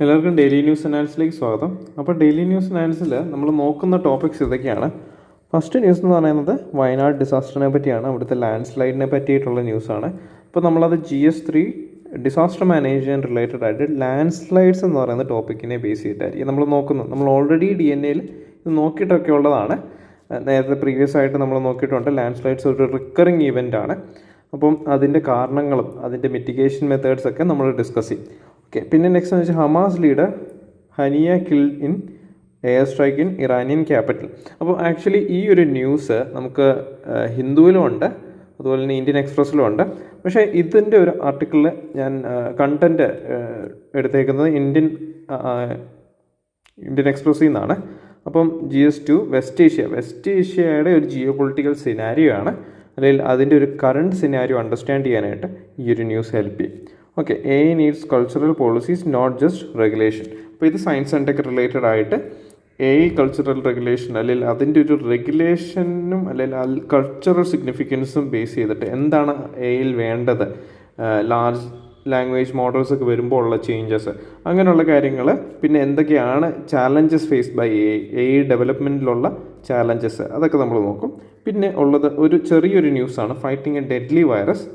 എല്ലാവർക്കും daily news അനാലിസിലേക്ക് സ്വാഗതം. അപ്പോൾ ഡെയിലി ന്യൂസ് അനാലിസിൽ നമ്മൾ നോക്കുന്ന ടോപ്പിക്സ് ഇതൊക്കെയാണ്. ഫസ്റ്റ് ന്യൂസ് എന്ന് പറയുന്നത് വയനാട് ഡിസാസ്റ്ററിനെ പറ്റിയാണ്. അവിടുത്തെ ലാൻഡ് സ്ലൈഡിനെ പറ്റിയിട്ടുള്ള ന്യൂസാണ്. അപ്പോൾ നമ്മളത് GS3 ഡിസാസ്റ്റർ മാനേജ്മെൻറ്റ് റിലേറ്റഡ് ആയിട്ട് ലാൻഡ് സ്ലൈഡ്സ് എന്ന് പറയുന്ന ടോപ്പിക്കിനെ ബേസ് ചെയ്തിട്ടായിരിക്കും നമ്മൾ നോക്കുന്നത്. നമ്മൾ ഓൾറെഡി DNAയിൽ ഇത് നോക്കിയിട്ടൊക്കെ ഉള്ളതാണ്. നേരത്തെ പ്രീവിയസ് ആയിട്ട് നമ്മൾ നോക്കിയിട്ടുണ്ട്. ലാൻഡ് സ്ലൈഡ്സ് ഒരു റിക്കറിങ് ഇവൻ്റ് ആണ്. അപ്പം അതിൻ്റെ കാരണങ്ങളും അതിൻ്റെ മിറ്റിഗേഷൻ മെത്തേഡ്സ് ഒക്കെ നമ്മൾ ഡിസ്കസ് ചെയ്യും. ഓക്കെ, പിന്നെ നെക്സ്റ്റ് എന്ന് വെച്ചാൽ Hamas leader Haniya killed in air strike in Iranian capital. അപ്പോൾ ആക്ച്വലി ഈ ഒരു ന്യൂസ് നമുക്ക് ഹിന്ദുവിലും ഉണ്ട്, അതുപോലെ തന്നെ ഇന്ത്യൻ എക്സ്പ്രസ്സിലും ഉണ്ട്. പക്ഷേ ഇതിൻ്റെ ഒരു ആർട്ടിക്കിളിൽ ഞാൻ കണ്ടൻറ്റ് എടുത്തേക്കുന്നത് ഇന്ത്യൻ എക്സ്പ്രസ്സിൽ നിന്നാണ്. അപ്പം GS2 വെസ്റ്റ് ഏഷ്യയുടെ ഒരു ജിയോ പൊളിറ്റിക്കൽ സിനാരിയോ ആണ്, അല്ലെങ്കിൽ അതിൻ്റെ ഒരു കറണ്ട് സിനാരിയോ അണ്ടർസ്റ്റാൻഡ് ചെയ്യാനായിട്ട് ഈ ഒരു ന്യൂസ് ഹെൽപ്പ് ചെയ്യും. Okay, AI needs cultural policies not just regulation. അപ്പോൾ ഇത് സയൻസ് ആൻഡ് ടെക് റിലേറ്റഡ് ആയിട്ട് AI കൾച്ചറൽ റെഗുലേഷൻ, അല്ലെങ്കിൽ അതിൻ്റെ ഒരു റെഗുലേഷനും അല്ലെങ്കിൽ കൾച്ചറൽ സിഗ്നിഫിക്കൻസും ബേസ് ചെയ്തിട്ട് എന്താണ് AIയിൽ വേണ്ടത്, ലാർജ് ലാംഗ്വേജ് മോഡൽസ് ഒക്കെ വരുമ്പോൾ ഉള്ള ചേഞ്ചസ്, അങ്ങനെയുള്ള കാര്യങ്ങൾ, പിന്നെ എന്തൊക്കെയാണ് ചാലഞ്ചസ് ഫേസ്ഡ് ബൈ AI ഡെവലപ്മെൻറ്റിലുള്ള ചാലഞ്ചസ്, അതൊക്കെ നമ്മൾ നോക്കും. പിന്നെ ഉള്ളത് ഒരു ചെറിയൊരു ന്യൂസാണ്, ഫൈറ്റിംഗ് എ ഡെഡ്ലി വൈറസ്.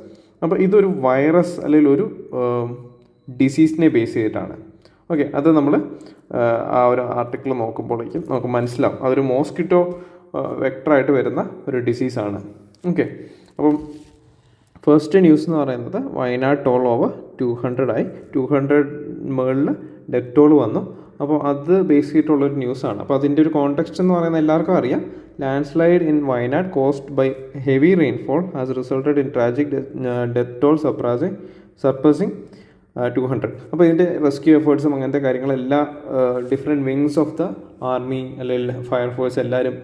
അപ്പോൾ ഇതൊരു വൈറസ് അല്ലെങ്കിൽ ഒരു ഡിസീസിനെ ബേസ് ചെയ്തിട്ടാണ്. ഓക്കെ, അത് നമ്മൾ ആ ഒരു ആർട്ടിക്കിൾ നോക്കുമ്പോഴേക്കും നമുക്ക് മനസ്സിലാവും അതൊരു മോസ്കിറ്റോ വെക്ടറായിട്ട് വരുന്ന ഒരു ഡിസീസാണ്. ഓക്കെ, അപ്പം ഫസ്റ്റ് ന്യൂസ് എന്ന് പറയുന്നത് വയനാട് ടോൾ ഓവർ 200 ആയി, 200 മുകളിൽ ഡെത്ത് ടോൾ വന്നു. അപ്പോൾ അത് ബേസ് ചെയ്തിട്ടുള്ളൊരു ന്യൂസാണ്. അപ്പോൾ അതിൻ്റെ ഒരു കോണ്ടെക്സ്റ്റ് എന്ന് പറയുന്നത് എല്ലാവർക്കും അറിയാം. Landslide in Wayanad caused by heavy rainfall has resulted in tragic death toll surpassing 200. അപ്പോൾ ഇതിൻ്റെ റെസ്ക്യൂ എഫേർട്സും അങ്ങനത്തെ കാര്യങ്ങളെല്ലാം different wings of the army അല്ലെങ്കിൽ ഫയർഫോഴ്സ് എല്ലാവരും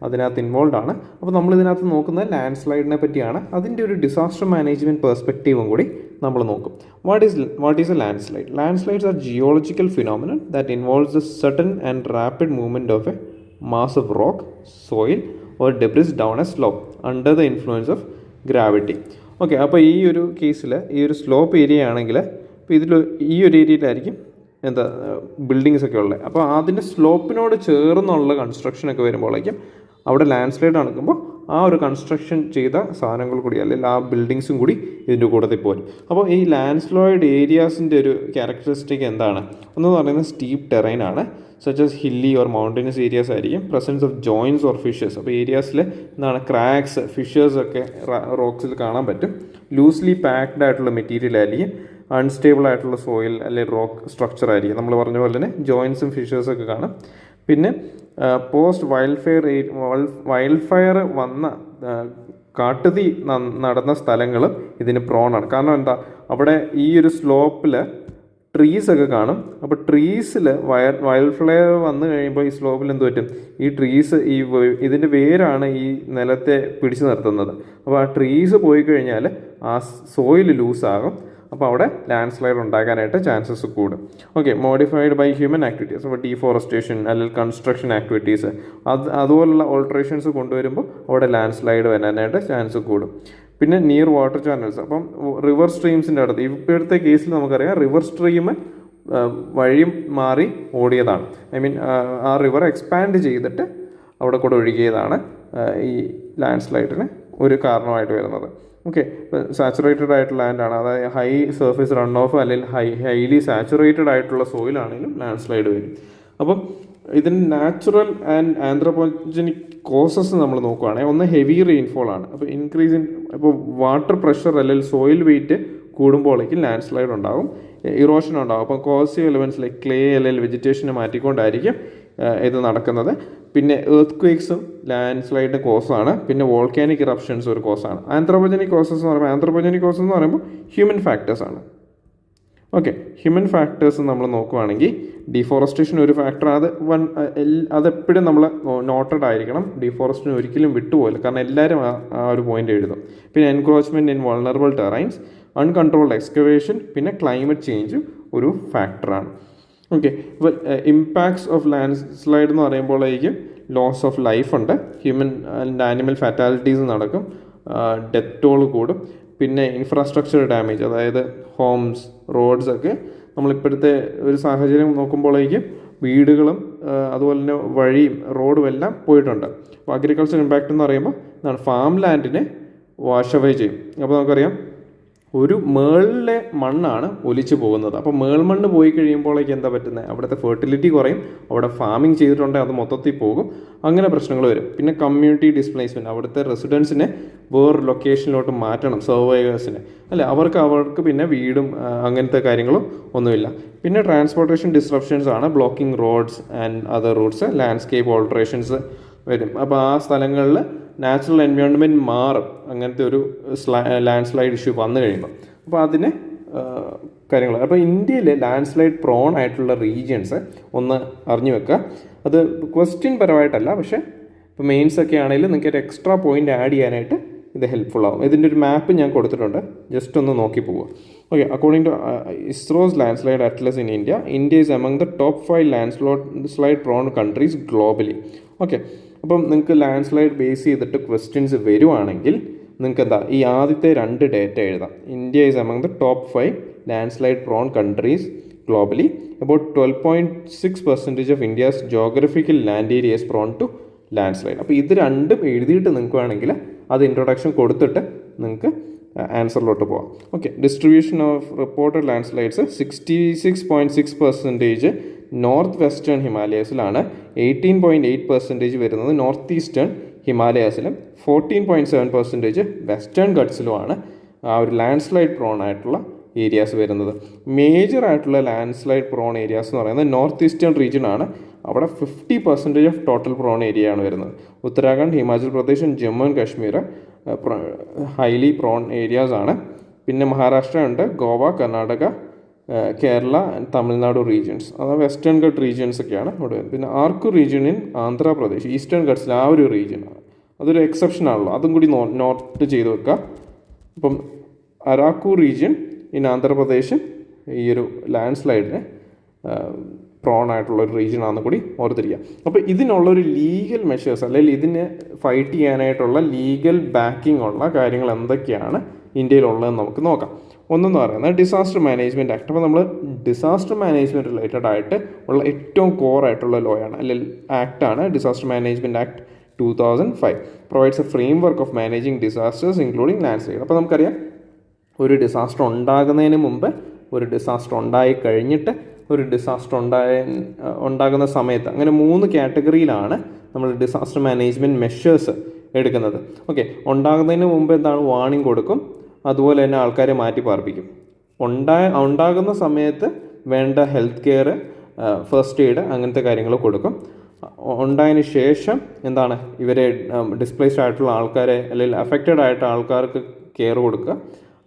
അതിനകത്ത് ഇൻവോൾവ് ആണ്. അപ്പോൾ നമ്മളിതിനകത്ത് നോക്കുന്നത് ലാൻഡ് സ്ലൈഡിനെ പറ്റിയാണ്. അതിൻ്റെ ഒരു ഡിസാസ്റ്റർ മാനേജ്മെൻറ്റ് പെർസ്പെക്റ്റീവും കൂടി നമ്മൾ നോക്കും. What is a landslide? Landslides are geological phenomenon that involves the sudden and rapid movement of a mass of rock, soil or debris down a slope under the influence of gravity. Okay, അപ്പോൾ ഈ ഒരു കേസിൽ ഈ ഒരു slope area ആണെങ്കിൽ ഇപ്പോൾ ഇതിൽ ഈ ഒരു ഏരിയയിലായിരിക്കും ബിൽഡിങ്സ് ഒക്കെ ഉള്ളത്. അപ്പോൾ അതിൻ്റെ സ്ലോപ്പിനോട് ചേർന്നുള്ള കൺസ്ട്രക്ഷനൊക്കെ വരുമ്പോഴേക്കും അവിടെ ലാൻഡ് സ്ലൈഡ് നടക്കുമ്പോൾ ആ ഒരു കൺസ്ട്രക്ഷൻ ചെയ്ത സാധനങ്ങൾ കൂടി അല്ലെങ്കിൽ ആ ബിൽഡിങ്സും കൂടി ഇതിൻ്റെ കൂട്ടത്തിൽ പോരും. അപ്പോൾ ഈ ലാൻഡ് സ്ലൈഡ് ഏരിയാസിൻ്റെ ഒരു ക്യാരക്ടറിസ്റ്റിക് എന്താണ്? ഒന്ന് പറയുന്നത് സ്റ്റീപ്പ് ടെറൈൻ ആണ്, such as hilly or mountainous areas ആയിരിക്കും. Presence of joints or fissures, അപ്പോൾ ഏരിയാസിൽ ക്രാക്സ്, ഫിഷേഴ്സ് ഒക്കെ റോക്സിൽ കാണാൻ പറ്റും. ലൂസ്ലി പാക്ഡ് ആയിട്ടുള്ള മെറ്റീരിയൽ ആയിരിക്കും. അൺസ്റ്റേബിൾ ആയിട്ടുള്ള സോയിൽ അല്ലെങ്കിൽ റോക്ക് സ്ട്രക്ചർ ആയിരിക്കും. നമ്മൾ പറഞ്ഞ പോലെ തന്നെ ജോയിൻസും ഫിഷേഴ്സൊക്കെ കാണും. പിന്നെ പോസ്റ്റ് വൈൽഡ് ഫയർ വന്ന കാട്ടുതീ നടന്ന സ്ഥലങ്ങളും ഇതിന് പ്രോണാണ്. കാരണം എന്താ, അവിടെ ഈ ഒരു സ്ലോപ്പിൽ ട്രീസൊക്കെ കാണും. അപ്പോൾ ട്രീസിൽ വൈൽഡ് ഫയർ വന്നു കഴിയുമ്പോൾ ഈ സ്ലോപ്പിൽ എന്ത് പറ്റും, ഈ ട്രീസ് ഇതിൻ്റെ വേരാണ് ഈ നിലത്തെ പിടിച്ചു നിർത്തുന്നത്. അപ്പോൾ ആ ട്രീസ് പോയി കഴിഞ്ഞാൽ ആ സോയിൽ ലൂസാകും. അപ്പോൾ അവിടെ ലാൻഡ് സ്ലൈഡ് ഉണ്ടാക്കാനായിട്ട് ചാൻസസ് കൂടും. Okay, modified by human activities, അപ്പോൾ ഡീഫോറസ്റ്റേഷൻ അല്ലെങ്കിൽ കൺസ്ട്രക്ഷൻ ആക്ടിവിറ്റീസ്, അതുപോലുള്ള ഓൾട്ടറേഷൻസ് കൊണ്ടുവരുമ്പോൾ അവിടെ ലാൻഡ് സ്ലൈഡ് വരാനായിട്ട് ചാൻസ് കൂടും. പിന്നെ നിയർ വാട്ടർ ചാനൽസ്, അപ്പം റിവർ സ്ട്രീംസിൻ്റെ അടുത്ത്, ഇപ്പോഴത്തെ കേസിൽ നമുക്കറിയാം റിവർ സ്ട്രീം വഴി മാറി ഓടിയതാണ്. ആ റിവർ എക്സ്പാൻഡ് ചെയ്തിട്ട് അവിടെ കൂടെ ഒഴുകിയതാണ് ഈ ലാൻഡ് സ്ലൈഡിന് ഒരു കാരണമായിട്ട് വരുന്നത്. ഓക്കെ, ഇപ്പോൾ സാച്ചുറേറ്റഡ് ആയിട്ടുള്ള ലാൻഡാണ്, അതായത് ഹൈ സർഫേസ് റൺ ഓഫ് അല്ലെങ്കിൽ ഹൈലി സാച്ചുറേറ്റഡ് ആയിട്ടുള്ള സോയിലാണെങ്കിലും ലാൻഡ് സ്ലൈഡ് വരും. അപ്പം ഇതിന് നാച്ചുറൽ ആൻഡ് ആന്ത്രോപോജനിക് കോസസ് നമ്മൾ നോക്കുകയാണെങ്കിൽ ഒന്ന് ഹെവി റെയിൻഫോൾ ആണ്. അപ്പോൾ ഇപ്പോൾ വാട്ടർ പ്രഷർ അല്ലെങ്കിൽ സോയിൽ വെയിറ്റ് കൂടുമ്പോഴേക്കും ലാൻഡ് സ്ലൈഡ് ഉണ്ടാകും, ഇറോഷൻ ഉണ്ടാകും. അപ്പോൾ കോസീവ് എലമെൻറ്റ്സ് ലൈക്ക് ക്ലേ അല്ലെങ്കിൽ വെജിറ്റേഷനെ മാറ്റിക്കൊണ്ടായിരിക്കും ഇത് നടക്കുന്നത്. പിന്നെ എർത്ത് ക്വേക്സും ലാൻഡ് സ്ലൈഡിൻ്റെ കോസാണ്. പിന്നെ വോൾക്കാനിക് ഇറപ്ഷൻസ് ഒരു കോസാണ്. ആന്ത്രോപോജനിക് കോസസ് എന്ന് പറയുമ്പോൾ ഹ്യൂമൻ ഫാക്ടേഴ്സാണ്. ഓക്കെ, ഹ്യൂമൻ ഫാക്ടേഴ്സ് നമ്മൾ നോക്കുകയാണെങ്കിൽ ഡീഫോറസ്റ്റേഷൻ ഒരു ഫാക്ടർ, അതെപ്പോഴും നമ്മൾ നോട്ടഡ് ആയിരിക്കണം. ഡീഫോറസ്റ്റേഷൻ ഒരിക്കലും വിട്ടുപോകില്ല, കാരണം എല്ലാവരും ആ ഒരു പോയിന്റ് എഴുതും. പിന്നെ encroachment in vulnerable terrains, uncontrolled excavation, പിന്നെ ക്ലൈമറ്റ് ചേഞ്ചും ഒരു ഫാക്ടറാണ്. ഓക്കെ, അപ്പോൾ ഇമ്പാക്ട്സ് ഓഫ് ലാൻഡ് സ്ലൈഡ് എന്ന് പറയുമ്പോഴേക്കും ലോസ് ഓഫ് ലൈഫ് ഉണ്ട്, ഹ്യൂമൻ ആൻഡ് ആനിമൽ ഫാറ്റാലിറ്റീസ് നടക്കും, ഡെത്ത് ടോൾ കൂടും. പിന്നെ ഇൻഫ്രാസ്ട്രക്ചർ ഡാമേജ്, അതായത് ഹോംസ്, റോഡ്സ് ഒക്കെ നമ്മളിപ്പോഴത്തെ ഒരു സാഹചര്യം നോക്കുമ്പോഴേക്കും വീടുകളും അതുപോലെ തന്നെ വഴിയും റോഡും എല്ലാം പോയിട്ടുണ്ട്. അപ്പോൾ അഗ്രികൾച്ചർ ഇമ്പാക്റ്റ് എന്ന് പറയുമ്പോൾ എന്താണ്, ഫാം ലാൻഡിനെ വാഷ് അവേ ചെയ്യും. അപ്പോൾ നമുക്കറിയാം ഒരു മേളിലെ മണ്ണാണ് ഒലിച്ചു പോകുന്നത്. അപ്പോൾ മേൾമണ്ണ് പോയി കഴിയുമ്പോഴേക്ക് എന്താ പറ്റുന്നത്, അവിടുത്തെ ഫെർട്ടിലിറ്റി കുറയും, അവിടെ ഫാമിംഗ് ചെയ്തിട്ടുണ്ടെങ്കിൽ അത് മൊത്തത്തിൽ പോകും, അങ്ങനെ പ്രശ്നങ്ങൾ വരും. പിന്നെ കമ്മ്യൂണിറ്റി ഡിസ്പ്ലേസ്മെൻറ്റ്, അവിടുത്തെ റെസിഡൻസിനെ വേറൊരു ലൊക്കേഷനിലോട്ട് മാറ്റണം, സർവൈവേഴ്സിനെ അല്ലേ, അവർക്ക് പിന്നെ വീടും അങ്ങനത്തെ കാര്യങ്ങളും ഒന്നുമില്ല. പിന്നെ ട്രാൻസ്പോർട്ടേഷൻ ഡിസ്റപ്ഷൻസ് ആണ്, blocking roads and other routes, landscape alterations വരും. അപ്പോൾ ആ സ്ഥലങ്ങളിൽ നാച്ചുറൽ എൻവയോൺമെൻറ്റ് മാറും അങ്ങനത്തെ ഒരു ലാൻഡ് സ്ലൈഡ് ഇഷ്യൂ വന്നു കഴിയുമ്പോൾ. അപ്പോൾ അതിന് കാര്യങ്ങൾ. അപ്പോൾ ഇന്ത്യയിലെ ലാൻഡ് സ്ലൈഡ് പ്രോൺ ആയിട്ടുള്ള റീജിയൻസ് ഒന്ന് അറിഞ്ഞു വെക്കുക. അത് ക്വസ്റ്റ്യൻ പരമായിട്ടല്ല, പക്ഷേ ഇപ്പോൾ മെയിൻസ് ഒക്കെ ആണെങ്കിലും നിങ്ങൾക്ക് ഒരു എക്സ്ട്രാ പോയിൻ്റ് ആഡ് ചെയ്യാനായിട്ട് ഇത് ഹെൽപ്ഫുൾ ആവും. ഇതിൻ്റെ ഒരു മാപ്പ് ഞാൻ കൊടുത്തിട്ടുണ്ട്, ജസ്റ്റ് ഒന്ന് നോക്കി പോവുക. Okay, according to ISRO's landslide atlas in India, India is among the top 5 landslide prone countries globally. Okay, അപ്പം നിങ്ങൾക്ക് ലാൻഡ് സ്ലൈഡ് ബേസ് ചെയ്തിട്ട് ക്വസ്റ്റ്യൻസ് വരുവാണെങ്കിൽ നിങ്ങൾക്ക് എന്താ ഈ ആദ്യത്തെ 2 ഡേറ്റ എഴുതാം. India is among the top 5 landslide prone countries globally. About 12.6% of India's geographical land area is prone to landslide. അപ്പോൾ ഇത് രണ്ടും എഴുതിയിട്ട് നിങ്ങൾക്ക് വേണമെങ്കിൽ അത് ഇൻട്രൊഡക്ഷൻ കൊടുത്തിട്ട് നിങ്ങൾക്ക് ആൻസറിലോട്ട് പോകാം. Okay, distribution of reported landslides 66.6% north western ഹിമാലയസിലാണ്, 18.8% വരുന്നത് നോർത്ത് ഈസ്റ്റേൺ ഹിമാലയാസിലും, 14.7% വെസ്റ്റേൺ ഗട്ട്സിലുമാണ് ആ ഒരു ലാൻഡ് സ്ലൈഡ് പ്രോൺ ആയിട്ടുള്ള ഏരിയാസ് വരുന്നത്. മേജർ ആയിട്ടുള്ള ലാൻഡ് സ്ലൈഡ് പ്രോൺ ഏരിയാസ് എന്ന് പറയുന്നത് നോർത്ത് ഈസ്റ്റേൺ റീജിയൻ ആണ്. അവിടെ 50% ഓഫ് ടോട്ടൽ പ്രോൺ ഏരിയ ആണ് വരുന്നത്. Uttarakhand, Himachal Pradesh, Jammu and Kashmir highly prawn areas ആണ്. പിന്നെ മഹാരാഷ്ട്ര ഉണ്ട്, ഗോവ, കർണാടക, കേരള, തമിഴ്നാട് റീജിയൻസ്, അതായത് വെസ്റ്റേൺ ഗട്ട് റീജിയൻസ് ഒക്കെയാണ് ഇവിടെ. പിന്നെ ആർക്കു റീജിയൻ ഇൻ ആന്ധ്രാപ്രദേശ്, ഈസ്റ്റേൺ ഗട്ട്സിൽ ആ ഒരു റീജിയനാണ്, അതൊരു എക്സെപ്ഷൻ ആണല്ലോ, അതും കൂടി നോട്ട് ചെയ്ത് വെക്കുക. അപ്പം അരാക്കു റീജിയൻ ഇൻ ആന്ധ്രാപ്രദേശ് ഈ ഒരു ലാൻഡ് സ്ലൈഡിന് പ്രോൺ ആയിട്ടുള്ള ഒരു റീജിയൻ ആണെന്ന് കൂടി ഓർത്തിരിക്കുക. അപ്പോൾ ഇതിനുള്ളൊരു ലീഗൽ മെഷേഴ്സ് അല്ലെങ്കിൽ ഇതിനെ ഫൈറ്റ് ചെയ്യാനായിട്ടുള്ള ലീഗൽ ബാക്കിംഗ് ഉള്ള കാര്യങ്ങൾ എന്തൊക്കെയാണ് ഇന്ത്യയിലുള്ളതെന്ന് നമുക്ക് നോക്കാം. ഒന്നെന്ന് പറയുന്നത് ഡിസാസ്റ്റർ മാനേജ്മെൻറ്റ് ആക്ട്. അപ്പോൾ നമ്മൾ ഡിസാസ്റ്റർ മാനേജ്മെൻറ്റ് റിലേറ്റഡ് ആയിട്ട് ഉള്ള ഏറ്റവും കോർ ആയിട്ടുള്ള ലോ ആണ് അല്ലെങ്കിൽ ആക്ടാണ് disaster management act 2005. Provides a framework of managing disasters including landslide. അപ്പോൾ നമുക്കറിയാം ഒരു ഡിസാസ്റ്റർ ഉണ്ടാകുന്നതിന് മുമ്പ്, ഒരു ഡിസാസ്റ്റർ ഉണ്ടായി കഴിഞ്ഞിട്ട്, ഒരു ഡിസാസ്റ്റർ ഉണ്ടാകുന്ന സമയത്ത്, അങ്ങനെ 3 കാറ്റഗറിയിലാണ് നമ്മൾ ഡിസാസ്റ്റർ മാനേജ്മെൻറ്റ് മെഷേഴ്സ് എടുക്കുന്നത്. ഓക്കെ, ഉണ്ടാകുന്നതിന് മുമ്പ് എന്താണ്, വാർണിംഗ് കൊടുക്കും, അതുപോലെ തന്നെ ആൾക്കാരെ മാറ്റി പാർപ്പിക്കും. ഉണ്ടാകുന്ന സമയത്ത് വേണ്ട ഹെൽത്ത് കെയർ, ഫസ്റ്റ് എയ്ഡ് അങ്ങനത്തെ കാര്യങ്ങൾ കൊടുക്കും. ഉണ്ടായതിന് ശേഷം എന്താണ്, ഇവരെ ഡിസ്പ്ലേസ്ഡ് ആയിട്ടുള്ള ആൾക്കാരെ അല്ലെങ്കിൽ അഫക്റ്റഡ് ആയിട്ട് ആൾക്കാർക്ക് കെയർ കൊടുക്കുക,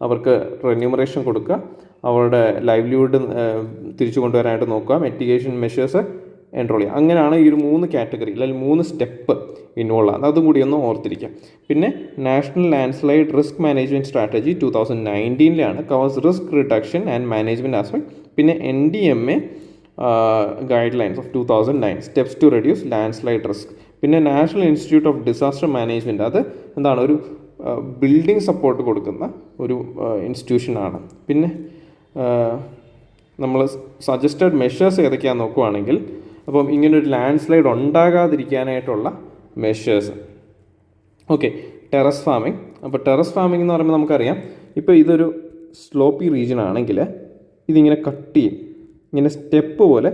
അവർക്ക് റെന്യൂമറേഷൻ കൊടുക്കുക, അവരുടെ ലൈവ്ലിഹുഡ് തിരിച്ചു കൊണ്ടുവരാനായിട്ട് നോക്കുക, മിറ്റിഗേഷൻ മെഷേഴ്സ് എൻറോൾ ചെയ്യുക. അങ്ങനെയാണ് ഈ ഒരു 3 കാറ്റഗറി അല്ലെങ്കിൽ 3 സ്റ്റെപ്പ് ഇൻവോൾവ് ആണ്. അതും കൂടി ഒന്ന് ഓർത്തിരിക്കാം. പിന്നെ national landslide risk management strategy 2019 covers risk reduction and management aspect. പിന്നെ NDMA guidelines of 2009 steps to reduce landslide risk. പിന്നെ national institute of disaster management, അത് എന്താണ്, ഒരു ബിൽഡിംഗ് സപ്പോർട്ട് കൊടുക്കുന്ന ഒരു ഇൻസ്റ്റിറ്റ്യൂഷനാണ്. പിന്നെ നമ്മൾ സജസ്റ്റഡ് മെഷേഴ്സ് ഏതൊക്കെയാണെന്ന് നോക്കുവാണെങ്കിൽ, അപ്പം ഇങ്ങനൊരു ലാൻഡ് സ്ലൈഡ് ഉണ്ടാകാതിരിക്കാനായിട്ടുള്ള മെഷേഴ്സ്. Okay, terrace farming. അപ്പോൾ ടെറസ് ഫാമിംഗ് എന്ന് പറയുമ്പോൾ നമുക്കറിയാം, ഇപ്പോൾ ഇതൊരു സ്ലോപ്പി റീജിയൻ ആണെങ്കിൽ ഇതിങ്ങനെ കട്ട് ചെയ്യും, ഇങ്ങനെ സ്റ്റെപ്പ് പോലെ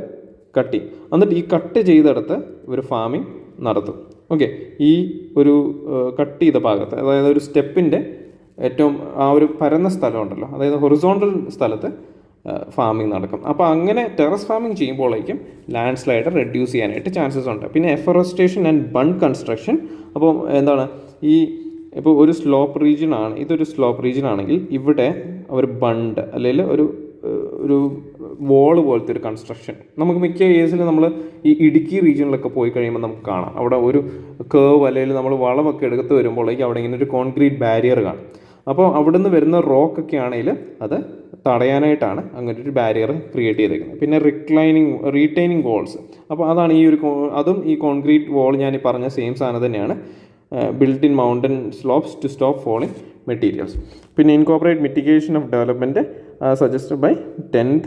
കട്ട് ചെയ്യും. എന്നിട്ട് ഈ കട്ട് ചെയ്തെടുത്ത് ഒരു ഫാമിംഗ് നടത്തും. ഓക്കെ, ഈ ഒരു കട്ട് ചെയ്ത ഭാഗത്ത്, അതായത് ഒരു സ്റ്റെപ്പിൻ്റെ ഏറ്റവും ആ ഒരു പരന്ന സ്ഥലമുണ്ടല്ലോ, അതായത് ഹൊറിസോണ്ടൽ സ്ഥലത്ത് ഫാമിംഗ് നടക്കും. അപ്പോൾ അങ്ങനെ ടെറസ് ഫാമിംഗ് ചെയ്യുമ്പോഴേക്കും ലാൻഡ് സ്ലൈഡ് റെഡ്യൂസ് ചെയ്യാനായിട്ട് ചാൻസസ് ഉണ്ട്. പിന്നെ എഫോറസ്റ്റേഷൻ ആൻഡ് ബണ്ട് കൺസ്ട്രക്ഷൻ. അപ്പോൾ എന്താണ്, ഇപ്പോൾ ഒരു സ്ലോപ്പ് റീജിയൻ ആണ്, ഇതൊരു സ്ലോപ്പ് റീജിയൻ ആണെങ്കിൽ ഇവിടെ ഒരു ബണ്ട് അല്ലെങ്കിൽ ഒരു വോള് പോലത്തെ ഒരു കൺസ്ട്രക്ഷൻ നമുക്ക് മിക്ക കേസിൽ നമ്മൾ ഈ ഇടുക്കി റീജിയനിലൊക്കെ പോയി കഴിയുമ്പോൾ നമുക്ക് കാണാം, അവിടെ ഒരു കേവ് അല്ലെങ്കിൽ നമ്മൾ വളമൊക്കെ എടുത്ത് വരുമ്പോഴേക്കും അവിടെ ഇങ്ങനെ ഒരു കോൺക്രീറ്റ് ബാരിയർ കാണും. അപ്പോൾ അവിടെ നിന്ന് വരുന്ന റോക്കൊക്കെ ആണെങ്കിൽ അത് തടയാനായിട്ടാണ് അങ്ങനെ ഒരു ബാരിയർ ക്രിയേറ്റ് ചെയ്തേക്കുന്നത്. പിന്നെ റീറ്റൈനിങ് വോൾസ്. അപ്പോൾ അതാണ് അതും ഈ കോൺക്രീറ്റ് വോൾ ഞാൻ ഈ പറഞ്ഞ സെയിം സാധനം തന്നെയാണ്. Built in mountain slopes to stop falling materials. പിന്നെ incorporate mitigation of development suggested by 10th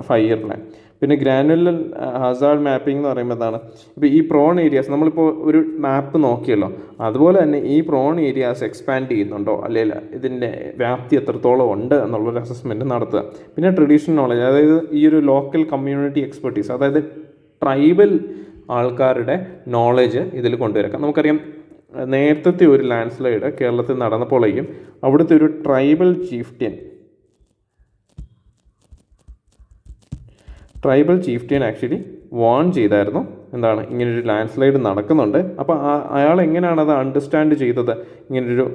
ഫയറിനെ. പിന്നെ ഗ്രാനുലർ ഹസാർഡ് മാപ്പിംഗ് എന്ന് പറയുമ്പോൾ എന്താണ്, ഇപ്പോൾ ഈ പ്രോൺ ഏരിയാസ് നമ്മളിപ്പോൾ ഒരു മാപ്പ് നോക്കിയല്ലോ, അതുപോലെ തന്നെ ഈ പ്രോൺ ഏരിയാസ് എക്സ്പാൻഡ് ചെയ്യുന്നുണ്ടോ, അല്ലെങ്കിൽ ഇതിൻ്റെ വ്യാപ്തി എത്രത്തോളം ഉണ്ട് എന്നുള്ളൊരു അസസ്മെൻറ്റ് നടത്തുക. പിന്നെ ട്രഡീഷണൽ നോളജ്, അതായത് ഈ ഒരു ലോക്കൽ കമ്മ്യൂണിറ്റി എക്സ്പെർട്ടീസ്, അതായത് ട്രൈബൽ ആൾക്കാരുടെ നോളജ് ഇതിൽ കൊണ്ടുവരാം. നമുക്കറിയാം നേരത്തെ ഒരു ലാൻഡ് സ്ലൈഡ് കേരളത്തിൽ നടന്നപ്പോഴേക്കും അവിടുത്തെ ഒരു ട്രൈബൽ ചീഫ്റ്റിയൻ ആക്ച്വലി വാൺ ചെയ്തായിരുന്നു, എന്താണ് ഇങ്ങനൊരു ലാൻഡ് സ്ലൈഡ് നടക്കുന്നുണ്ട്. അപ്പോൾ അയാൾ എങ്ങനെയാണ് അത് അണ്ടർസ്റ്റാൻഡ് ചെയ്തത്, ഇങ്ങനൊരു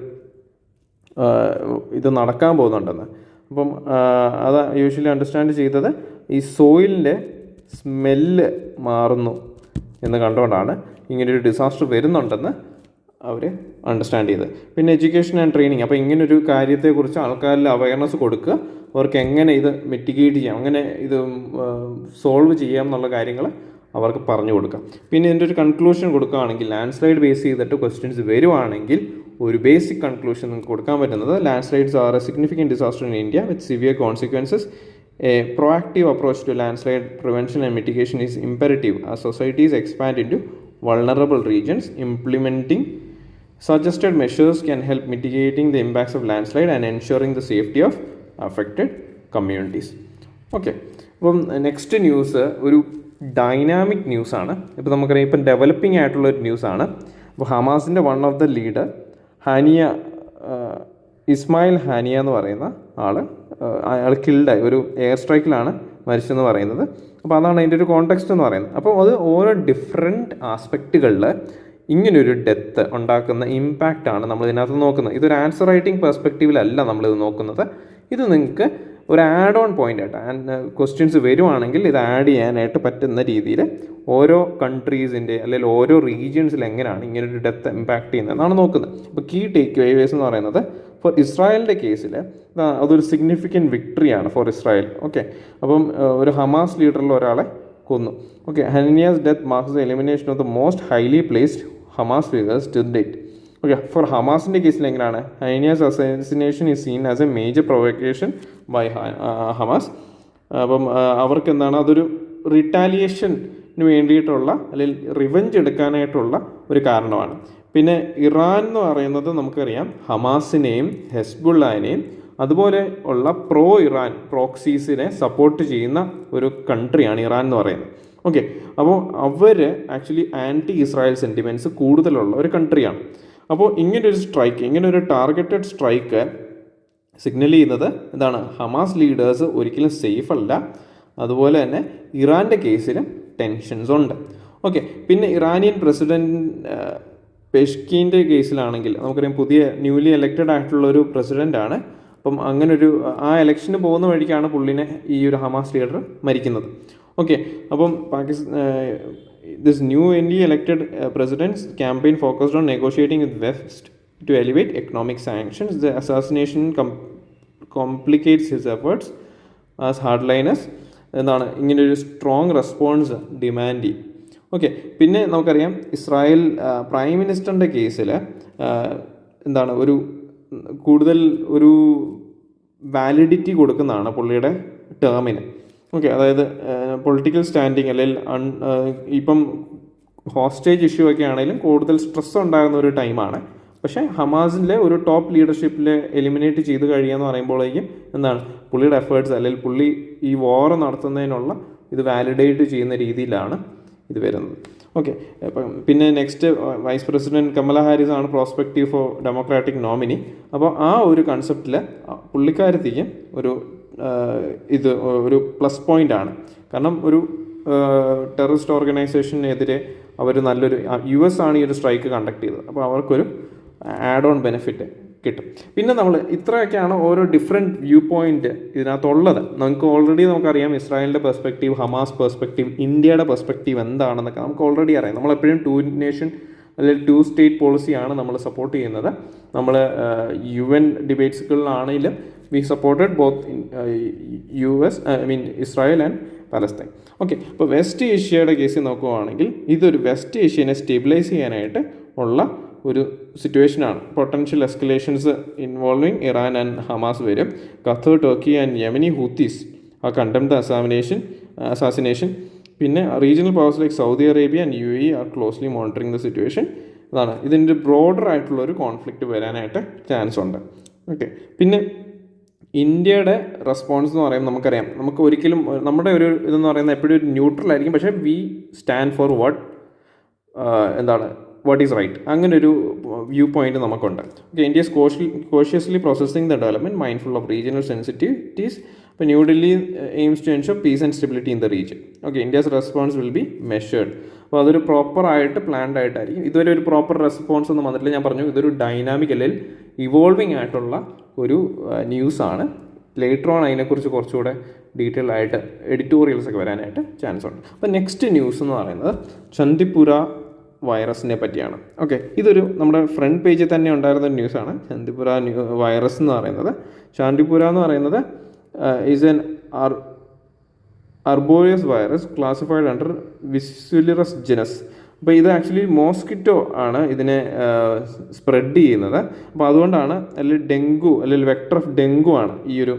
ഇത് നടക്കാൻ പോകുന്നുണ്ടെന്ന്. അപ്പം അത് യൂഷ്വലി അണ്ടർസ്റ്റാൻഡ് ചെയ്തത് ഈ സോയിലിൻ്റെ സ്മെല്ല് മാറുന്നു എന്ന് കണ്ടുകൊണ്ടാണ് ഇങ്ങനൊരു ഡിസാസ്റ്റർ വരുന്നുണ്ടെന്ന് അവർ അണ്ടർസ്റ്റാൻഡ് ചെയ്തത്. പിന്നെ എഡ്യൂക്കേഷൻ ആൻഡ് ട്രെയിനിങ്, അപ്പോൾ ഇങ്ങനൊരു കാര്യത്തെക്കുറിച്ച് ആൾക്കാരിൽ അവയർനെസ് കൊടുക്കുക, അവർക്ക് എങ്ങനെ ഇത് മിറ്റിഗേറ്റ് ചെയ്യാം, അങ്ങനെ ഇത് സോൾവ് ചെയ്യാം എന്നുള്ള കാര്യങ്ങൾ അവർക്ക് പറഞ്ഞു കൊടുക്കാം. പിന്നെ ഇതിൻ്റെ ഒരു കൺക്ലൂഷൻ കൊടുക്കുകയാണെങ്കിൽ, ലാൻഡ് സ്ലൈഡ് ബേസ് ചെയ്തിട്ട് ക്വസ്റ്റ്യൻസ് വരുവാണെങ്കിൽ ഒരു ബേസിക് കൺക്ലൂഷൻ നിങ്ങൾക്ക് കൊടുക്കാൻ പറ്റുന്നത്, landslides are a significant disaster in India with severe consequences. A proactive approach to landslide prevention and mitigation is imperative as societies expand into vulnerable regions. Implementing suggested measures can help mitigating the impacts of landslide and ensuring the safety of affected communities. Okay, അപ്പം next news ഒരു dynamic ന്യൂസാണ്. ഇപ്പോൾ നമുക്കറിയാം, ഇപ്പം developing ആയിട്ടുള്ളൊരു ന്യൂസാണ്. അപ്പോൾ ഹമാസിൻ്റെ one of the leader Ismail Haniyeh എന്ന് പറയുന്ന അയാൾ കിൽഡായി, ഒരു എയർ സ്ട്രൈക്കിലാണ് മരിച്ചെന്ന് പറയുന്നത്. അപ്പോൾ അതാണ് അതിൻ്റെ ഒരു കോണ്ടെക്സ്റ്റ് എന്ന് പറയുന്നത്. അപ്പോൾ അത് ഓരോ ഡിഫറെൻറ്റ് ആസ്പെക്റ്റുകളിൽ ഇങ്ങനൊരു ഡെത്ത് ഉണ്ടാക്കുന്ന ഇമ്പാക്റ്റാണ് നമ്മൾ ഇതിനകത്ത് നോക്കുന്നത്. ഇതൊരു ആൻസർ റൈറ്റിംഗ് പെർസ്പെക്റ്റീവിലല്ല നമ്മളിത് നോക്കുന്നത്. ഇത് നിങ്ങൾക്ക് ഒരു ആഡ് ഓൺ പോയിൻ്റ് ആയിട്ട് ക്വസ്റ്റ്യൻസ് വരുവാണെങ്കിൽ ഇത് ആഡ് ചെയ്യാനായിട്ട് പറ്റുന്ന രീതിയിൽ ഓരോ കൺട്രീസിൻ്റെ അല്ലെങ്കിൽ ഓരോ റീജിയൻസിൽ എങ്ങനെയാണ് ഇങ്ങനൊരു ഡെത്ത് ഇമ്പാക്റ്റ് ചെയ്യുന്നതെന്നാണ് നോക്കുന്നത്. ഇപ്പോൾ കീ ടേക്ക് അവേസ് എന്ന് പറയുന്നത്, ഫോർ ഇസ്രായേലിൻ്റെ കേസിൽ അതൊരു സിഗ്നിഫിക്കൻറ്റ് വിക്ടറിയാണ് ഫോർ ഇസ്രായേൽ. ഓക്കെ, അപ്പം ഒരു ഹമാസ് ലീഡറിൽ ഒരാളെ കൊന്നു. Okay, Haniyeh's death marks the elimination of the most highly placed Hamas figures to date. Okay, for ഹമാസിൻ്റെ കേസിൽ എങ്ങനെയാണ്, Haniyeh's assassination is seen as a major provocation by Hamas. അപ്പം അവർക്ക് എന്താണ്, അതൊരു റിട്ടാലിയേഷന് വേണ്ടിയിട്ടുള്ള അല്ലെങ്കിൽ റിവെഞ്ച് എടുക്കാനായിട്ടുള്ള ഒരു കാരണമാണ്. പിന്നെ ഇറാൻ എന്ന് പറയുന്നത് നമുക്കറിയാം ഹമാസിനെയും ഹെസ്ബുള്ളാനെയും അതുപോലെ ഉള്ള പ്രോ ഇറാൻ പ്രോക്സീസിനെ സപ്പോർട്ട് ചെയ്യുന്ന ഒരു കൺട്രിയാണ് ഇറാൻ എന്ന് പറയുന്നത്. ഓക്കെ, അപ്പോൾ അവർ ആക്ച്വലി ആൻറ്റി ഇസ്രായേൽ സെൻറ്റിമെൻറ്റ്സ് കൂടുതലുള്ള ഒരു കൺട്രിയാണ്. അപ്പോൾ ഇങ്ങനൊരു ടാർഗറ്റഡ് സ്ട്രൈക്ക് സിഗ്നൽ ചെയ്യുന്നത് എന്താണ്, ഹമാസ് ലീഡേഴ്സ് ഒരിക്കലും സേഫ് അല്ല. അതുപോലെ തന്നെ ഇറാൻ്റെ കേസിലും ടെൻഷൻസ് ഉണ്ട്. ഓക്കെ, പിന്നെ ഇറാനിയൻ പ്രസിഡൻറ്റ് പെഷ്കീൻ്റെ കേസിലാണെങ്കിൽ നമുക്കറിയാം ന്യൂലി എലക്റ്റഡ് ആയിട്ടുള്ളൊരു പ്രസിഡൻ്റാണ്. അപ്പം അങ്ങനൊരു എലക്ഷന് പോകുന്ന വഴിക്കാണ് പുള്ളിനെ ഈ ഒരു ഹമാസ് ലീഡർ മരിക്കുന്നത്. ഓക്കെ, അപ്പം this newly elected president's campaign focused on negotiating with west to elevate economic sanctions. The assassination complicates his efforts as hardliners എന്നാണ് ഇങ്ങനൊരു സ്ട്രോങ് റെസ്പോൺസ് ഡിമാൻഡ് ചെയ്യും. ഓക്കെ, പിന്നെ നമുക്കറിയാം ഇസ്രായേൽ പ്രൈം മിനിസ്റ്ററിൻ്റെ കേസിൽ എന്താണ് കൂടുതൽ ഒരു വാലിഡിറ്റി കൊടുക്കുന്നതാണ് പുള്ളിയുടെ ടേമിന്. ഓക്കെ, അതായത് പൊളിറ്റിക്കൽ സ്റ്റാൻഡിങ് അല്ലെങ്കിൽ ഇപ്പം ഹോസ്റ്റേജ് ഇഷ്യൂ ഒക്കെ ആണെങ്കിലും കൂടുതൽ സ്ട്രെസ് ഉണ്ടാകുന്ന ഒരു ടൈമാണ്. പക്ഷേ ഹമാസിൻ്റെ ഒരു ടോപ്പ് ലീഡർഷിപ്പിൽ എലിമിനേറ്റ് ചെയ്ത് കഴിയുകയെന്ന് പറയുമ്പോഴേക്കും എന്താണ് പുള്ളിയുടെ എഫേർട്സ് അല്ലെങ്കിൽ പുള്ളി ഈ വാർ നടത്തുന്നതിനുള്ള ഇത് വാലിഡേറ്റ് ചെയ്യുന്ന രീതിയിലാണ് ഇത് വരുന്നത്. ഓക്കെ, അപ്പം പിന്നെ next vice president Kamala Harris ആണ് പ്രോസ്പെക്റ്റീവ് ഫോർ ഡെമോക്രാറ്റിക് നോമിനി. അപ്പോൾ ആ ഒരു കൺസെപ്റ്റിൽ പുള്ളിക്കാരത്തേക്ക് ഒരു പ്ലസ് പോയിൻ്റ് ആണ്. കാരണം ഒരു ടെററിസ്റ്റ് ഓർഗനൈസേഷനെതിരെ അവർ നല്ലൊരു US ആണ് ഈ ഒരു സ്ട്രൈക്ക് കണ്ടക്ട് ചെയ്തത്. അപ്പോൾ അവർക്കൊരു ആഡ് ഓൺ ബെനിഫിറ്റ് കിട്ടും. പിന്നെ നമ്മൾ ഇത്രയൊക്കെയാണ് ഓരോ ഡിഫറെൻറ്റ് വ്യൂ പോയിൻ്റ് ഇതിനകത്തുള്ളത്. നമുക്കറിയാം ഇസ്രായേലിൻ്റെ പെർസ്പെക്റ്റീവ്, ഹമാസ് പെർസ്പെക്റ്റീവ്, ഇന്ത്യയുടെ പെർസ്പെക്റ്റീവ് എന്താണെന്നൊക്കെ നമുക്ക് ഓൾറെഡി അറിയാം. നമ്മളെപ്പോഴും 2 നേഷൻ അല്ലെങ്കിൽ 2 സ്റ്റേറ്റ് പോളിസിയാണ് നമ്മൾ സപ്പോർട്ട് ചെയ്യുന്നത്. നമ്മൾ UN ഡിബേറ്റ്സുകളിലാണെങ്കിലും we supported both Israel and Palestine. Okay, അപ്പോൾ വെസ്റ്റ് ഏഷ്യയുടെ കേസിൽ നോക്കുകയാണെങ്കിൽ ഇതൊരു വെസ്റ്റ് ഏഷ്യനെ സ്റ്റെബിലൈസ് ചെയ്യാനായിട്ട് ഉള്ള ഒരു സിറ്റുവേഷനാണ്. Potential escalations involving Iran and Hamas വരും. Qatar, Turkey and Yemeni Houthis ആ കണ്ടംപ്റ്റ് അസാസിനേഷൻ. പിന്നെ regional powers like Saudi Arabia and UAE are closely monitoring the situation. അതാണ് ഇതിൻ്റെ ബ്രോഡർ ആയിട്ടുള്ള ഒരു കോൺഫ്ലിക്റ്റ് വരാനായിട്ട് ചാൻസ് ഉണ്ട്. ഓക്കെ, പിന്നെ ഇന്ത്യയുടെ റെസ്പോൺസ് എന്ന് പറയുമ്പോൾ നമുക്കറിയാം, നമുക്ക് ഒരിക്കലും നമ്മുടെ ഒരു ഇതെന്ന് പറയുന്നത് എപ്പോഴും ഒരു ന്യൂട്രൽ ആയിരിക്കും, പക്ഷേ V stand for what is right, അങ്ങനെ ഒരു വ്യൂ പോയിന്റ് നമുക്കുണ്ട്. Okay, India is cautiously processing the development mindful of regional സെൻസിറ്റിവിറ്റീസ്. ഇപ്പോൾ New Delhi aims to ensure piece and stability in the region. Okay, India's response will be measured. അപ്പോൾ അതൊരു പ്രോപ്പറായിട്ട് planned ആയിട്ടായിരിക്കും. ഇതുവരെ ഒരു പ്രോപ്പർ റെസ്പോൺസ് ഒന്നും വന്നിട്ടില്ല. ഞാൻ പറഞ്ഞു ഇതൊരു ഡൈനാമിക് അല്ലെങ്കിൽ ഇവോൾവിങ് ആയിട്ടുള്ള ഒരു ന്യൂസാണ്. ലേറ്റർ ഓൺ അതിനെക്കുറിച്ച് കുറച്ചുകൂടെ ഡീറ്റെയിൽ ആയിട്ട് എഡിറ്റോറിയൽസ് ഒക്കെ വരാനായിട്ട് ചാൻസ് ഉണ്ട്. അപ്പോൾ നെക്സ്റ്റ് ന്യൂസ് എന്ന് പറയുന്നത് ചന്ദിപ്പുര വൈറസിനെ പറ്റിയാണ്. ഓക്കെ, ഇതൊരു നമ്മുടെ ഫ്രണ്ട് പേജിൽ തന്നെ ഉണ്ടായിരുന്ന ഒരു ന്യൂസാണ്. ചന്ദിപ്പുര വൈറസ് എന്ന് പറയുന്നത്, ചാന്ദിപ്പുര എന്ന് പറയുന്നത് is an arboreous virus classified under vesiculovirus genus. അപ്പോൾ ഇത് ആക്ച്വലി മോസ്കിറ്റോ ആണ് ഇതിനെ സ്പ്രെഡ് ചെയ്യുന്നത്. അപ്പോൾ അതുകൊണ്ടാണ്, അല്ലെങ്കിൽ ഡെങ്കു അല്ലെങ്കിൽ വെക്ടർ ഓഫ് ഡെങ്കു ആണ് ഈ ഒരു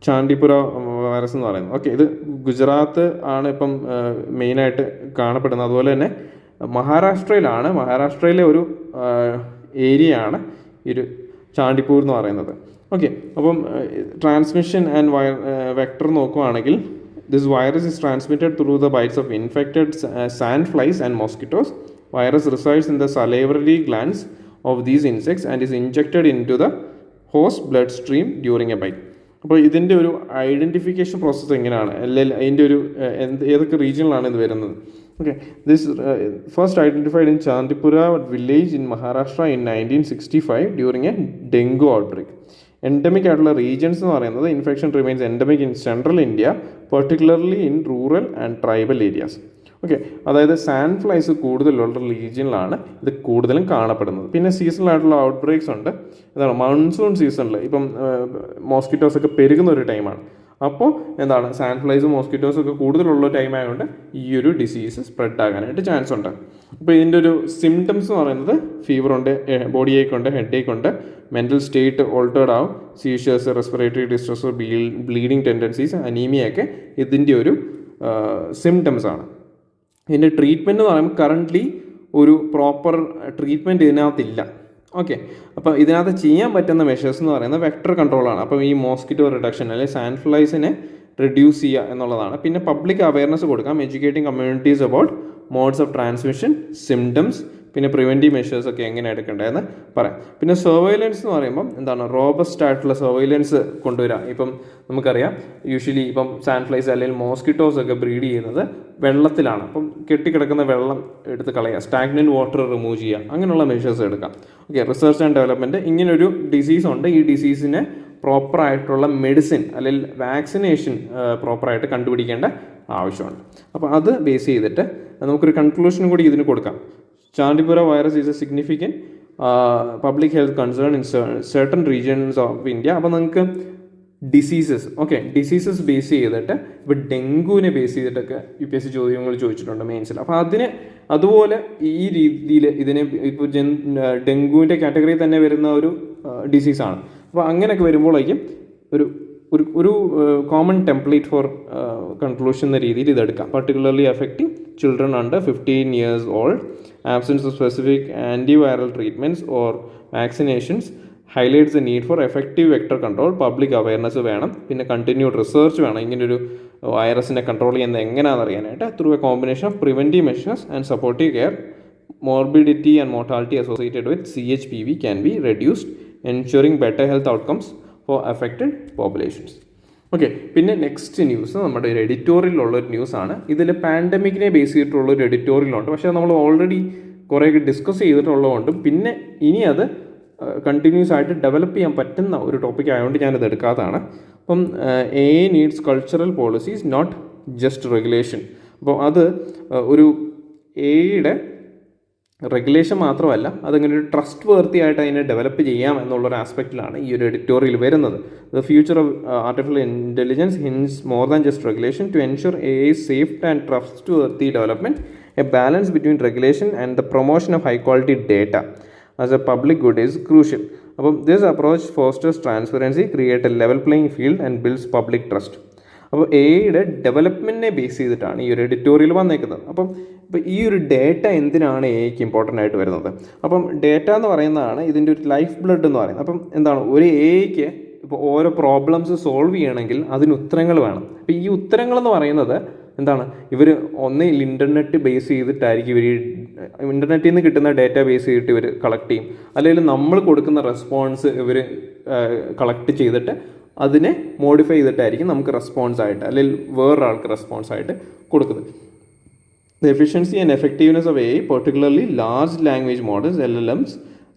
ചാന്ദിപ്പുര വൈറസ് എന്ന് പറയുന്നത്. ഓക്കെ, ഇത് ഗുജറാത്ത് ആണ് ഇപ്പം മെയിനായിട്ട് കാണപ്പെടുന്നത്. അതുപോലെ തന്നെ മഹാരാഷ്ട്രയിലെ ഒരു ഏരിയയാണ് ഈ ഒരു ചാന്ദിപ്പൂർ എന്ന് പറയുന്നത്. ഓക്കെ, അപ്പം ട്രാൻസ്മിഷൻ ആൻഡ് വെക്ടർ നോക്കുകയാണെങ്കിൽ this virus is transmitted through the bites of infected sand flies and mosquitoes. Virus resides in the salivary glands of these insects and is injected into the host bloodstream during a bite. അപ്പോൾ ഇതിൻ്റെ ഒരു identification process എങ്ങനെയാണ്, അല്ലെങ്കിൽ അതിൻ്റെ ഒരു ഏതൊക്കെ റീജിയനിലാണ് ഇത് വരുന്നത്. Okay, this first identified in Chandipura village in Maharashtra in 1965 during a dengue outbreak. Endemic ആയിട്ടുള്ള റീജിയൻസ് എന്ന് പറയുന്നത് infection remains endemic in central India, particularly in rural and tribal areas. Okay, അതായത് സാൻഡ് ഫ്ലൈസ് കൂടുതലുള്ള റീജിയനിലാണ് ഇത് കൂടുതലും കാണപ്പെടുന്നത്. പിന്നെ സീസണലായിട്ടുള്ള ഔട്ട് ബ്രേക്സ് ഉണ്ട്. എന്താണ് മൺസൂൺ സീസണിൽ ഇപ്പം മോസ്കിറ്റോസ് ഒക്കെ പെരുകുന്ന ഒരു ടൈമാണ്. അപ്പോൾ എന്താണ് സാൻഡ് ഫ്ലൈസും മോസ്കിറ്റോസും ഒക്കെ കൂടുതലുള്ള ടൈം ആയതുകൊണ്ട് ഈ ഒരു ഡിസീസ് സ്പ്രെഡ് ആകാനായിട്ട് ചാൻസ് ഉണ്ട്. അപ്പോൾ ഇതിൻ്റെ ഒരു സിംറ്റംസ് എന്ന് പറയുന്നത് ഫീവർ ഉണ്ട്, ബോഡി ഏക്ക് ഉണ്ട്, ഹെഡ് ഏക്ക് ഉണ്ട്, മെൻ്റൽ സ്റ്റേറ്റ് ഓൾട്ടേർഡ് ആവും, seizures, respiratory distress, bleeding tendencies, anaemia ഒക്കെ ഇതിൻ്റെ ഒരു സിംറ്റംസ് ആണ്. ഇതിൻ്റെ ട്രീറ്റ്മെൻറ്റ് എന്ന് പറയുമ്പോൾ കറൻ്റ്ലി ഒരു പ്രോപ്പർ ട്രീറ്റ്മെൻറ്റ് ഇതിനകത്തില്ല. ഓക്കെ, അപ്പോൾ ഇതിനകത്ത് ചെയ്യാൻ പറ്റുന്ന മെഷേഴ്സ് എന്ന് പറയുന്നത് വെക്ടർ കൺട്രോളാണ്. അപ്പോൾ ഈ മോസ്കിറ്റോ റിഡക്ഷൻ അല്ലെങ്കിൽ സാൻഡ് ഫ്ലൈസിനെ റിഡ്യൂസ് ചെയ്യുക എന്നുള്ളതാണ്. പിന്നെ പബ്ലിക് അവയർനെസ് കൊടുക്കാം, educating communities about modes of transmission, symptoms, പിന്നെ പ്രിവെൻറ്റീവ് മെഷേഴ്സ് ഒക്കെ എങ്ങനെ എടുക്കേണ്ടതെന്ന് പറയാം. പിന്നെ സർവൈലൻസ് എന്ന് പറയുമ്പം എന്താണ്, റോബസ്റ്റ് ആയിട്ടുള്ള സർവൈലൻസ് കൊണ്ടുവരാം. ഇപ്പം നമുക്കറിയാം യൂഷ്വലി ഇപ്പം സാൻഡ് ഫ്ലൈസ് അല്ലെങ്കിൽ മോസ്കിറ്റോസ് ഒക്കെ ബ്രീഡ് ചെയ്യുന്നത് വെള്ളത്തിലാണ്. അപ്പം കെട്ടിക്കിടക്കുന്ന വെള്ളം എടുത്ത് കളയുക, സ്റ്റാഗ്നൻറ്റ് വാട്ടർ റിമൂവ് ചെയ്യുക, അങ്ങനെയുള്ള മെഷേഴ്സ് എടുക്കാം. ഓക്കെ, റിസർച്ച് ആൻഡ് ഡെവലപ്മെൻറ്റ്, ഇങ്ങനൊരു ഡിസീസ് ഉണ്ട്. ഈ ഡിസീസിന് പ്രോപ്പറായിട്ടുള്ള മെഡിസിൻ അല്ലെങ്കിൽ വാക്സിനേഷൻ പ്രോപ്പറായിട്ട് കണ്ടുപിടിക്കേണ്ട ആവശ്യമുണ്ട്. അപ്പോൾ അത് ബേസ് ചെയ്തിട്ട് നമുക്കൊരു കൺക്ലൂഷനും കൂടി ഇതിന് കൊടുക്കാം. Chandipura virus is a significant public health concern in certain regions of India. അപ്പോൾ നിങ്ങൾക്ക് ഡിസീസസ് ബേസ് ചെയ്തിട്ട് ഇപ്പോൾ ഡെങ്കുവിനെ ബേസ് ചെയ്തിട്ടൊക്കെ UPSC ചോദ്യങ്ങൾ ചോദിച്ചിട്ടുണ്ട് മെയിൻസിൽ. അപ്പോൾ അതുപോലെ ഈ രീതിയിൽ ഇതിനെ ഇപ്പോൾ ഡെങ്കുവിൻ്റെ കാറ്റഗറിയിൽ തന്നെ വരുന്ന ഒരു ഡിസീസാണ്. അപ്പോൾ അങ്ങനെയൊക്കെ വരുമ്പോഴേക്കും ഒരു കോമൺ ടെംപ്ലേറ്റ് ഫോർ കൺക്ലൂഷൻ എന്ന രീതിയിൽ ഇതെടുക്കാം. Particularly affecting children under 15 years old, absence of specific antiviral treatments or vaccinations highlights the need for effective vector control. Public awareness വേണം, പിന്നെ കണ്ടിന്യൂഡ് റിസർച്ച് വേണം. ഇങ്ങനൊരു വൈറസിനെ കൺട്രോൾ ചെയ്യുന്നത് എങ്ങനെയാണെന്ന് അറിയാനായിട്ട് through A combination of preventive measures and supportive care, morbidity and mortality associated with CHPV can be reduced, ensuring better health outcomes for affected populations. Okay, പിന്നെ next news നമ്മുടെ ഒരു എഡിറ്റോറിയലുള്ളൊരു ന്യൂസാണ്. ഇതിൽ പാൻഡമിക്കിനെ ബേസ് ചെയ്തിട്ടുള്ളൊരു എഡിറ്റോറിയലുണ്ട്, പക്ഷേ നമ്മൾ ഓൾറെഡി കുറേയൊക്കെ ഡിസ്കസ് ചെയ്തിട്ടുള്ളതുകൊണ്ടും പിന്നെ ഇനി അത് കണ്ടിന്യൂസ് ആയിട്ട് ഡെവലപ്പ് ചെയ്യാൻ പറ്റുന്ന ഒരു ടോപ്പിക് ആയതുകൊണ്ട് ഞാനിത് എടുക്കാത്തതാണ്. അപ്പം AI needs cultural policies not just regulation. അപ്പോൾ അത് ഒരു AIയുടെ റെഗുലേഷൻ മാത്രമല്ല, അതങ്ങനെ ഒരു ട്രസ്റ്റ് വർത്തി ആയിട്ട് അതിനെ ഡെവലപ്പ് ചെയ്യാം എന്നുള്ളൊരു ആസ്പെക്റ്റിലാണ് ഈ ഒരു എഡിറ്റോറിയൽ വരുന്നത്. The future of artificial intelligence hinges more than just regulation to ensure AI safe and trustworthy development. A balance between regulation and the promotion of high quality data as a public good is crucial. അപ്പം this approach fosters transparency, create a level playing field and builds public trust. അപ്പോൾ എയുടെ ഡെവലപ്മെൻറ്റിനെ base ചെയ്തിട്ടാണ് ഈ ഒരു editorial വന്നേക്കുന്നത്. അപ്പം ഇപ്പോൾ ഈ ഒരു ഡേറ്റ എന്തിനാണ് എയ്ക്ക് ഇമ്പോർട്ടൻ്റ് ആയിട്ട് വരുന്നത്? അപ്പം ഡേറ്റ എന്ന് പറയുന്നതാണ് ഇതിൻ്റെ ഒരു ലൈഫ് ബ്ലഡ് എന്ന് പറയുന്നത്. അപ്പം എന്താണ്, ഒരു എയ്ക്ക് ഇപ്പോൾ ഓരോ പ്രോബ്ലംസ് സോൾവ് ചെയ്യണമെങ്കിൽ അതിന് ഉത്തരങ്ങൾ വേണം. അപ്പോൾ ഈ ഉത്തരങ്ങളെന്ന് പറയുന്നത് എന്താണ്, ഇവർ ഒന്നിൽ ഇൻ്റർനെറ്റ് ബേസ് ചെയ്തിട്ടായിരിക്കും ഇവർ ഇൻ്റർനെറ്റിൽ നിന്ന് കിട്ടുന്ന ഡേറ്റ ബേസ് ചെയ്തിട്ട് ഇവർ കളക്ട് ചെയ്യും, അല്ലെങ്കിൽ നമ്മൾ കൊടുക്കുന്ന റെസ്പോൺസ് ഇവർ കളക്ട് ചെയ്തിട്ട് അതിനെ മോഡിഫൈ ചെയ്തിട്ടായിരിക്കും നമുക്ക് റെസ്പോൺസ് ആയിട്ട് അല്ലെങ്കിൽ വേറൊരാൾക്ക് റെസ്പോൺസ് ആയിട്ട് കൊടുക്കുന്നത്. The efficiency and effectiveness of AI, particularly large language models (LLMs),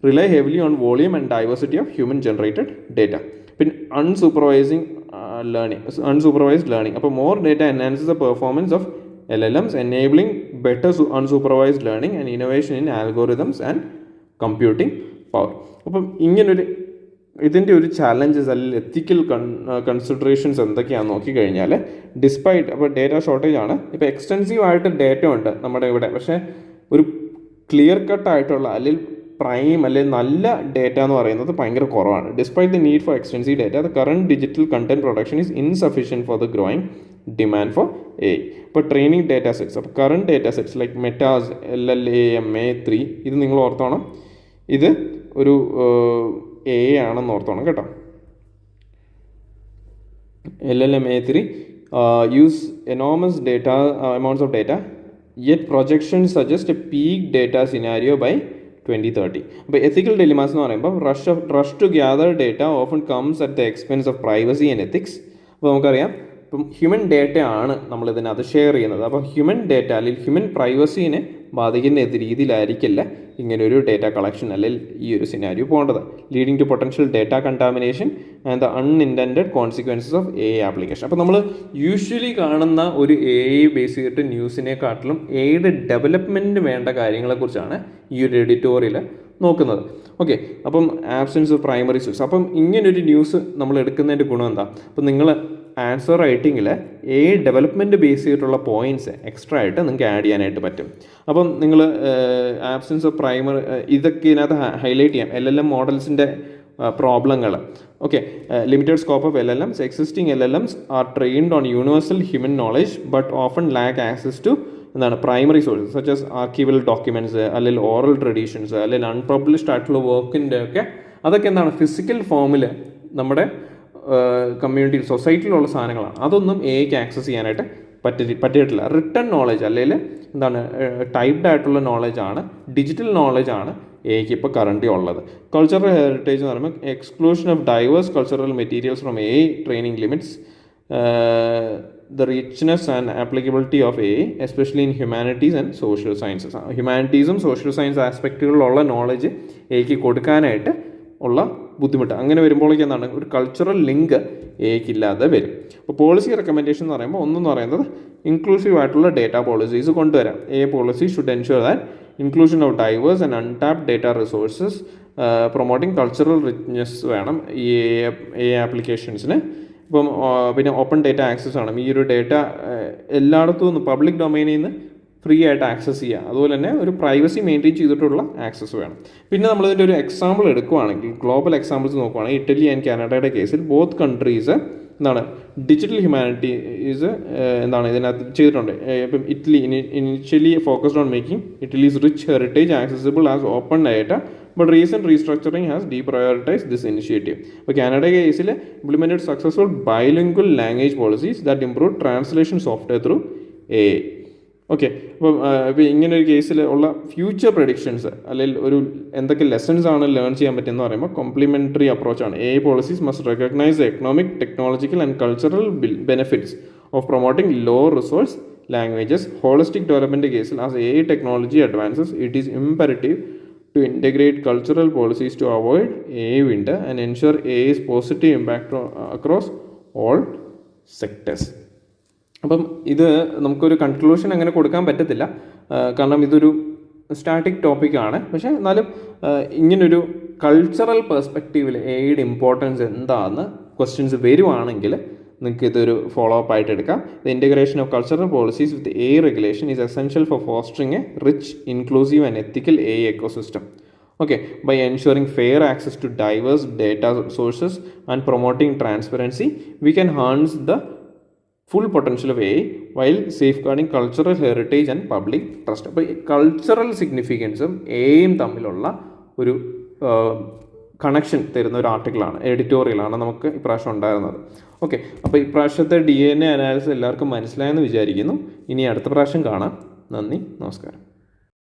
rely heavily on volume and diversity of human-generated data. പിന്നെ unsupervised learning. അപ്പോൾ more data enhances the performance of LLMs, enabling better unsupervised learning and innovation in algorithms and computing power. അപ്പം ഇങ്ങനൊരു ഇതിൻ്റെ ഒരു challenges അല്ലെങ്കിൽ എത്തിക്കൽ considerations എന്തൊക്കെയാണെന്ന് നോക്കിക്കഴിഞ്ഞാൽ, despite അപ്പോൾ ഡേറ്റ ഷോർട്ടേജ് ആണ്. ഇപ്പോൾ എക്സ്റ്റെൻസീവ് ആയിട്ട് ഡേറ്റ ഉണ്ട് നമ്മുടെ ഇവിടെ, പക്ഷേ ഒരു ക്ലിയർ കട്ടായിട്ടുള്ള അല്ലെങ്കിൽ പ്രൈം അല്ലെങ്കിൽ നല്ല ഡേറ്റ എന്ന് പറയുന്നത് ഭയങ്കര കുറവാണ്. Despite the need for extensive data, the current digital content production is insufficient for the growing demand for AI. ഇപ്പോൾ ട്രെയിനിങ് ഡേറ്റ സെറ്റ്സ്, അപ്പോൾ current data sets like Meta's, LLAMA3, ഇത് നിങ്ങൾ ഓർത്തോണം, ഇത് ഒരു AI ആണെന്ന് ഓർത്തോണം കേട്ടോ. LLMA3 use enormous data amounts of data, yet projections suggest a peak data scenario by 2030. അപ്പോൾ എത്തിക്കൽ ഡിലിമാസ് എന്ന് പറയുമ്പോൾ rush to gather data often comes at the expense of privacy and ethics. അപ്പോൾ നമുക്കറിയാം, ഇപ്പം ഹ്യൂമൻ ഡേറ്റ ആണ് നമ്മളിതിനകത്ത് ഷെയർ ചെയ്യുന്നത്. അപ്പോൾ human data അല്ലെങ്കിൽ ഹ്യൂമൻ പ്രൈവസീനെ ബാധിക്കുന്ന രീതിയിലായിരിക്കില്ല ഇങ്ങനൊരു ഡേറ്റ കളക്ഷൻ അല്ലെങ്കിൽ ഈ ഒരു സിനാരിയോ പോകേണ്ടത്. Leading to potential data contamination and the unintended consequences of AI application. അപ്പോൾ നമ്മൾ യൂഷ്വലി കാണുന്ന ഒരു AI ബേസ് ചെയ്തിട്ട് ന്യൂസിനെക്കാട്ടിലും AIയുടെ ഡെവലപ്മെൻറ്റിന് വേണ്ട കാര്യങ്ങളെക്കുറിച്ചാണ് ഈ ഒരു എഡിറ്റോറിയൽ നോക്കുന്നത്. ഓക്കെ, അപ്പം ആബ്സെൻസ് ഓഫ് പ്രൈമറി സോഴ്സ്. അപ്പം ഇങ്ങനൊരു ന്യൂസ് നമ്മൾ എടുക്കുന്നതിൻ്റെ ഗുണം എന്താ? അപ്പം നിങ്ങൾ ആൻസർ റൈറ്റിങ്ങിൽ AI ഡെവലപ്മെൻറ്റ് ബേസ് ചെയ്തിട്ടുള്ള പോയിൻറ്റ്സ് എക്സ്ട്രാ ആയിട്ട് നിങ്ങൾക്ക് ആഡ് ചെയ്യാനായിട്ട് പറ്റും. അപ്പം നിങ്ങൾ ആബ്സെൻസ് ഓഫ് പ്രൈമറി ഇതൊക്കെ ഇതിനകത്ത് ഹൈലൈറ്റ് ചെയ്യാം. LLM മോഡൽസിൻ്റെ പ്രോബ്ലങ്ങൾ. Okay, limited scope of LLMs. Existing LLMs are trained on universal human knowledge but often lack access to എന്താണ് primary sources such as archival documents അല്ലെങ്കിൽ ഓറൽ ട്രഡീഷൻസ് അല്ലെങ്കിൽ unpublished ആയിട്ടുള്ള വർക്കിൻ്റെ ഒക്കെ അതൊക്കെ എന്താണ് ഫിസിക്കൽ ഫോമിൽ നമ്മുടെ കമ്മ്യൂണിറ്റിയിൽ സൊസൈറ്റിയിലുള്ള സാധനങ്ങളാണ്. അതൊന്നും AIക്ക് ആക്സസ് ചെയ്യാനായിട്ട് പറ്റിയിട്ടില്ല. റിട്ടൺ നോളജ് അല്ലെങ്കിൽ എന്താണ് ടൈപ്ഡ് ആയിട്ടുള്ള നോളജാണ്, ഡിജിറ്റൽ നോളജാണ് AIക്ക് ഇപ്പോൾ കറൻറ്റ്ലി ഉള്ളത്. കൾച്ചറൽ ഹെറിറ്റേജ് എന്ന് പറയുമ്പോൾ exclusion of diverse cultural materials from AI training limits the richness and applicability of AI, especially in humanities and social sciences. ഹ്യൂമാനിറ്റീസും സോഷ്യൽ സയൻസ് ആസ്പെക്റ്റുകളിലുള്ള നോളജ് AIക്ക് കൊടുക്കാനായിട്ട് ഉള്ള ബുദ്ധിമുട്ട്. അങ്ങനെ വരുമ്പോഴേക്കും എന്താണ് ഒരു കൾച്ചറൽ ലിങ്ക് AIക്ക് ഇല്ലാതെ വരും. അപ്പോൾ പോളിസി റെക്കമെൻഡേഷൻ എന്ന് പറയുമ്പോൾ ഒന്നെന്ന് പറയുന്നത് ഇൻക്ലൂസീവ് ആയിട്ടുള്ള ഡേറ്റ പോളിസീസ് കൊണ്ടുവരാം. AI policy should ensure that inclusion of diverse and untapped data resources, promoting cultural richness വേണം ഈ AI ആപ്ലിക്കേഷൻസിന്. ഇപ്പം പിന്നെ ഓപ്പൺ ഡേറ്റ ആക്സസ് ആണ്. ഈ ഒരു ഡേറ്റ എല്ലായിടത്തും നിന്ന് പബ്ലിക് ഡൊമൈനിൽ നിന്ന് ഫ്രീ ആയിട്ട് ആക്സസ് ചെയ്യുക. അതുപോലെ തന്നെ ഒരു പ്രൈവസി മെയിൻറ്റെയിൻ ചെയ്തിട്ടുള്ള ആക്സസ് വേണം. പിന്നെ നമ്മളിതിൻ്റെ ഒരു എക്സാമ്പിൾ എടുക്കുകയാണെങ്കിൽ, ഗ്ലോബൽ എക്സാമ്പിൾസ് നോക്കുകയാണെങ്കിൽ, ഇറ്റലി ആൻഡ് കാനഡയുടെ കേസിൽ ബോത്ത് കൺട്രീസ് എന്താണ് ഡിജിറ്റൽ ഹ്യൂമാനിറ്റീസ് എന്താണ് ഇതിനകത്ത് ചെയ്തിട്ടുണ്ട്. ഇപ്പം Italy initially focused on making Italy's rich heritage accessible as open data, but recent restructuring has deprioritise this initiative. ഇപ്പോൾ കാനഡ കേസിൽ implemented successful bilingual language policies that improve translation software through AI. Okay, അപ്പം ഇപ്പോൾ ഇങ്ങനൊരു കേസിൽ ഉള്ള future predictions അല്ലെങ്കിൽ ഒരു എന്തൊക്കെ ലെസൺസ് ആണ് ലേൺ ചെയ്യാൻ പറ്റുമെന്ന് പറയുമ്പോൾ കോംപ്ലിമെൻ്ററി അപ്രോച്ചാണ്. AI policies must recognise economic, technological and cultural benefits of promoting low resource languages. Holistic development കേസിൽ as AI technology advances it is imperative to integrate cultural policies to avoid AI winter and ensure AI's positive impact across all sectors. അപ്പം ഇത് നമുക്കൊരു conclusion അങ്ങനെ കൊടുക്കാൻ പറ്റത്തില്ല, കാരണം ഇതൊരു static ടോപ്പിക്കാണ്. പക്ഷേ എന്നാലും ഇങ്ങനൊരു കൾച്ചറൽ പെർസ്പെക്റ്റീവിൽ AIയുടെ ഇമ്പോർട്ടൻസ് എന്താണെന്ന് ക്വസ്റ്റ്യൻസ് വരുവാണെങ്കിൽ നിങ്ങൾക്ക് ഇതൊരു ഫോളോ അപ്പ് ആയിട്ട് എടുക്കാം. The integration of cultural policies with AI regulation is essential for fostering A rich, inclusive and ethical AI ecosystem. Okay, by ensuring fair access to diverse data sources and promoting transparency, we can harness the full potential of AI while safeguarding cultural heritage and public trust. അപ്പോൾ cultural സിഗ്നിഫിക്കൻസും എയും തമ്മിലുള്ള ഒരു connection തരുന്ന ഒരു ആർട്ടിക്കിളാണ്, എഡിറ്റോറിയലാണ് നമുക്ക് ഇപ്രാവശ്യം ഉണ്ടായിരുന്നത്. Okay, അപ്പോൾ ഇപ്രാവശ്യത്തെ DNA അനാലിസിസ് എല്ലാവർക്കും മനസ്സിലായെന്ന് വിചാരിക്കുന്നു. ഇനി അടുത്ത പ്രാവശ്യം കാണാം. നന്ദി, നമസ്കാരം.